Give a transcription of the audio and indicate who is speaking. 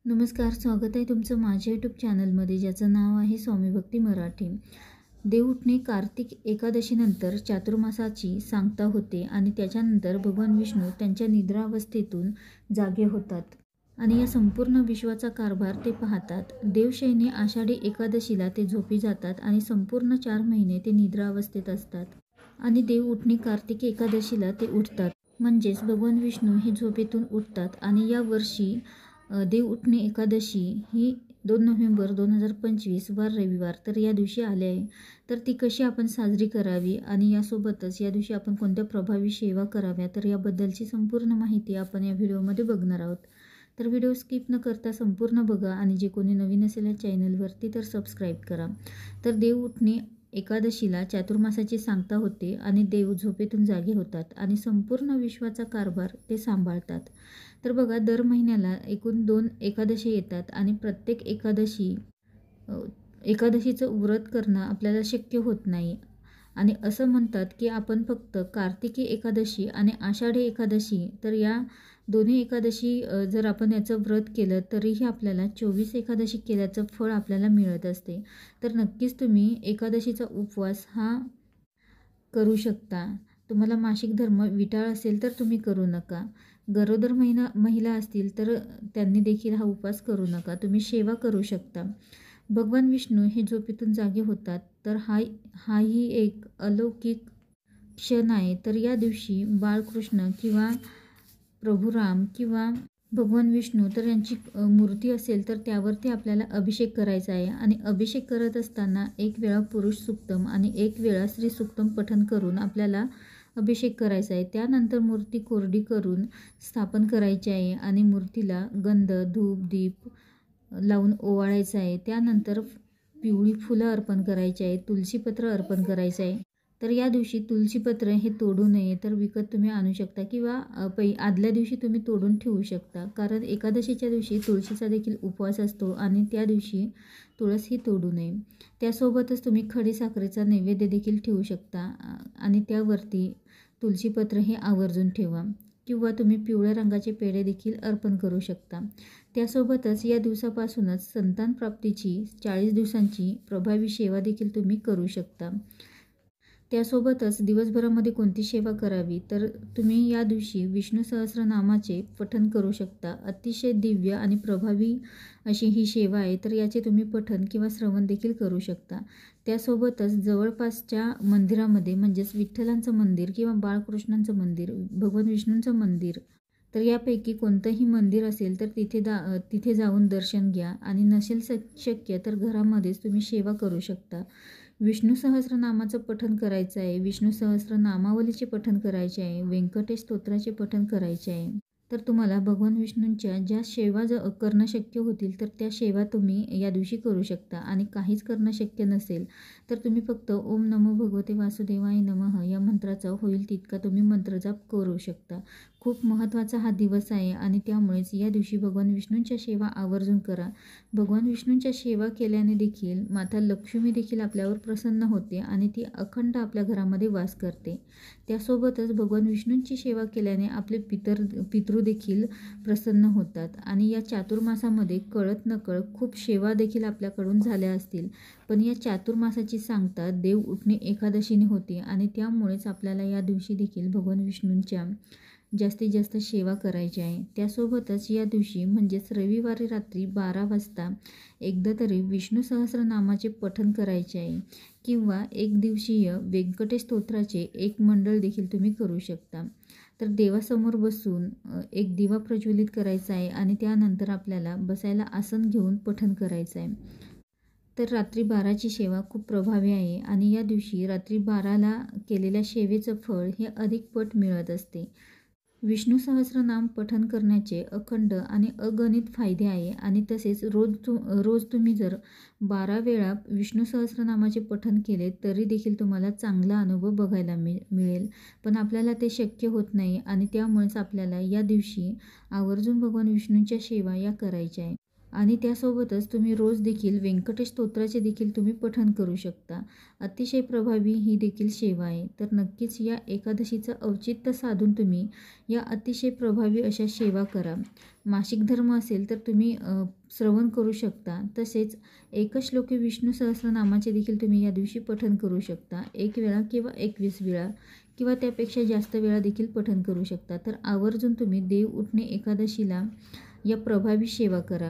Speaker 1: नमस्कार, स्वागत आहे तुमचं माझ्या यूट्यूब चॅनलमध्ये, ज्याचं नाव आहे स्वामी भक्ती मराठी. देव उठणे कार्तिक एकादशीनंतर चातुर्मासाची सांगता होते आणि त्याच्यानंतर भगवान विष्णू त्यांच्या निद्रावस्थेतून जागे होतात आणि या संपूर्ण विश्वाचा कारभार ते पाहतात. देवशयनी आषाढी एकादशीला ते झोपी जातात आणि संपूर्ण 4 महिने ते निद्रावस्थेत असतात आणि देव उठणे कार्तिक एकादशीला ते उठतात. म्हणजेच भगवान विष्णू हे झोपेतून उठतात आणि या वर्षी देव उठणे एकादशी ही 2 नोव्हेंबर 2025 वार रविवार तर या दिवशी आले आहे. तर ती कशी आपण साजरी करावी आणि यासोबतच या दिवशी आपण कोणत्या प्रभावी सेवा कराव्या, तर याबद्दलची संपूर्ण माहिती आपण या व्हिडिओमध्ये बघणार आहोत. तर व्हिडिओ स्किप न करता संपूर्ण बघा आणि जे कोणी नवीन असेल या चॅनलवरती तर सबस्क्राईब करा. तर देव उठणे एकादशीला चातुर्मासाची सांगता होते आणि देव झोपेतून जागे होतात आणि संपूर्ण विश्वाचा कारभार ते सांभाळतात. तर बघा, दर महिन्याला एकूण 2 एकादशी येतात आणि प्रत्येक एकादशीचं व्रत करणं आपल्याला शक्य होत नाही आणि असं म्हणतात की आपण फक्त कार्तिकी एकादशी आणि आषाढी एकादशी तर या दोन्ही एकादशी जर आपण याचं व्रत केलं तरीही आपल्याला 24 एकादशी केल्याचं फळ आपल्याला मिळत असते. तर नक्कीच तुम्ही एकादशीचा उपवास हा करू शकता. तुम्हाला मासिक धर्म विटाळ असेल तर तुम्ही करू नका. गरोदर महिला असतील तर त्यांनी देखील हा उपवास करू नका. तुम्ही सेवा करू शकता. भगवान विष्णू हे झोपेतून जागे होतात तर हाही एक अलौकिक क्षण आहे. तर या दिवशी बाळकृष्ण किंवा प्रभू राम किंवा भगवान विष्णू तर यांची मूर्ती असेल तर त्यावरती आपल्याला अभिषेक करायचा आहे आणि अभिषेक करत असताना 1 वेळा पुरुष सूक्तम आणि 1 वेळा स्त्री सूक्तम पठण करून आपल्याला अभिषेक करायचा आहे. त्यानंतर मूर्ती कोरडी करून स्थापन करायची आहे आणि मूर्तीला गंध, धूप, दीप लावून ओवाळायचं आहे. त्यानंतर पिवळी फुलं अर्पण करायची आहे, तुळशीपत्र अर्पण करायचं आहे. तर या दिवशी तुळशीपत्र हे तोडू नये, तर विकत तुम्ही आणू शकता किंवा आदल्या दिवशी तुम्ही तोडून ठेवू शकता. कारण एकादशीच्या दिवशी तुळशीचा देखील उपवास असतो आणि त्या दिवशी तुळस ही तोडू नये. त्यासोबतच तुम्ही खडीसाखरेचा नैवेद्य देखील ठेवू शकता आणि त्यावरती तुळशीपत्र हे आवर्जून ठेवा किंवा तुम्ही पिवळ्या रंगाचे पेढे देखील अर्पण करू शकता. त्यासोबतच या दिवसापासूनच संतान प्राप्तीची 40 दिवसांची प्रभावी सेवा देखील तुम्ही करू शकता. त्यासोबतच दिवसभरामध्ये कोणती सेवा करावी, तर तुम्ही या दिवशी विष्णू सहस्रनामाचे पठण करू शकता. अतिशय दिव्य आणि प्रभावी अशी ही सेवा आहे. तर याचे तुम्ही पठण किंवा श्रवण देखील करू शकता. त्यासोबतच जवळपासच्या मंदिरामध्ये म्हणजेच विठ्ठलांचं मंदिर किंवा बाळकृष्णांचं मंदिर, भगवान विष्णूंचं मंदिर तर यापैकी कोणतंही मंदिर असेल तर तिथे जाऊन दर्शन घ्या आणि नसेल शक्य तर घरामध्येच तुम्ही सेवा करू शकता. विष्णू सहस्रनामाचं पठण करायचं आहे, विष्णू सहस्रनामावलीचे पठण करायचे आहे, व्यंकटेश स्तोत्राचे पठण करायचे आहे. तर तुम्हाला भगवान विष्णूंच्या ज्या सेवा करणं शक्य होतील तर त्या सेवा तुम्ही या दिवशी करू शकता आणि काहीच करणं शक्य नसेल तर तुम्ही फक्त ओम नमो भगवते वासुदेवाय नमः या मंत्राचा होईल तितका तुम्ही मंत्रजाप करू शकता. खूप महत्त्वाचा हा दिवस आहे आणि त्यामुळेच या दिवशी भगवान विष्णूंच्या सेवा आवर्जून करा. भगवान विष्णूंच्या सेवा केल्याने देखील माता लक्ष्मी देखील आपल्यावर प्रसन्न होते आणि ती अखंड आपल्या घरामध्ये वास करते. त्यासोबतच भगवान विष्णूंची सेवा केल्याने आपले पितृ देखील प्रसन्न होतात आणि या चातुर्मासामध्ये कळत नकळत खूप सेवा देखील आपल्याकडून झाल्या असतील. पण या चातुर्मासाची सांगता देव उठणे एकादशीने होते आणि त्यामुळेच आपल्याला या दिवशी देखील भगवान विष्णूंच्या जास्तीत जास्त सेवा करायची आहे. त्यासोबतच या दिवशी म्हणजेच रविवारी रात्री 12 वाजता एकदा तरी विष्णू सहस्रनामाचे पठण करायचे आहे किंवा 1 दिवसीय व्यंकटेश स्तोत्राचे 1 मंडळ देखील तुम्ही करू शकता. तर देवासमोर बसून एक दिवा प्रज्वलित करायचा आहे आणि त्यानंतर आपल्याला बसायला आसन घेऊन पठण करायचं आहे. तर रात्री 12ची सेवा खूप प्रभावी आहे आणि या दिवशी रात्री 12ला केलेल्या सेवेचं फळ हे अधिक पट मिळत असते. विष्णू सहस्रनाम पठण करण्याचे अखंड आणि अगणित फायदे आहे आणि तसेच रोज तुम्ही जर 12 वेळा विष्णू सहस्रनामाचे पठण केले तरी देखील तुम्हाला चांगला अनुभव बघायला मिळेल. पण आपल्याला ते शक्य होत नाही आणि त्यामुळेच आपल्याला या दिवशी आवर्जून भगवान विष्णूंच्या सेवा या करायच्या आहे. आणि त्यासोबतच तुम्ही रोज देखील व्यंकटेश स्तोत्राचे देखील तुम्ही पठण करू शकता. अतिशय प्रभावी ही देखील सेवा आहे. तर नक्कीच या एकादशीचं औचित्य साधून तुम्ही या अतिशय प्रभावी अशा सेवा करा. मासिक धर्म असेल तर तुम्ही श्रवण करू शकता. तसेच एकश्लोकी विष्णू सहस्रनामाचे देखील तुम्ही या दिवशी पठण करू शकता. 1 वेळा किंवा 21 वेळा किंवा त्यापेक्षा जास्त वेळा देखील पठण करू शकता. तर आवर्जून तुम्ही देव उठणे एकादशीला या प्रभावी सेवा करा.